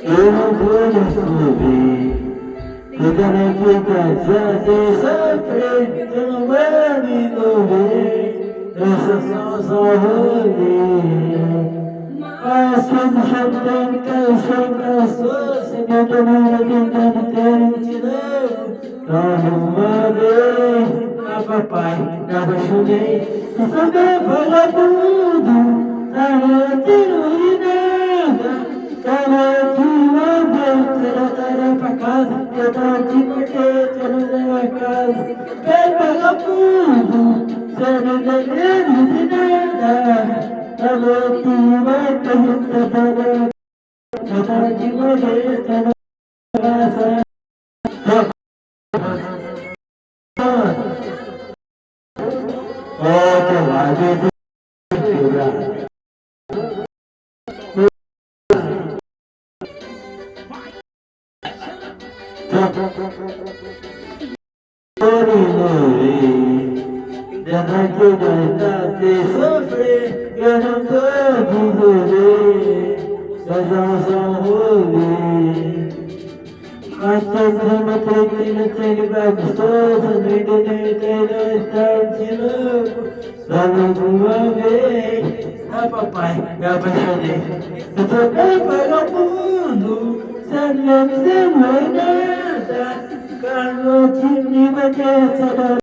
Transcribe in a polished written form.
Eu não vou descobrir toda a reputação de sofrer, eu não vou me envolver nessa só rolê. Mas quando já tem canção, se meu caminho tentando ter de novo, uma vez, papai, já apaixonei, e também vagabundo, tá latino e nada, tá pra casa, eu tava de marquete, eu não dei a casa. Vem vagabundo, você não tem medo de nada. A noite vai perguntar, eu tava de marquete, eu não dei a casa. Outro lado do Dentro de sofrer, eu não tô de viver, mas não sou um rolê. Mas todo mundo tretina, tem vai gostoso, no internet não está de novo, só uma vez. Ah, papai, me apaixonei, eu sou bem vagabundo, sabe, não me demora nada, Carlote, me bateu,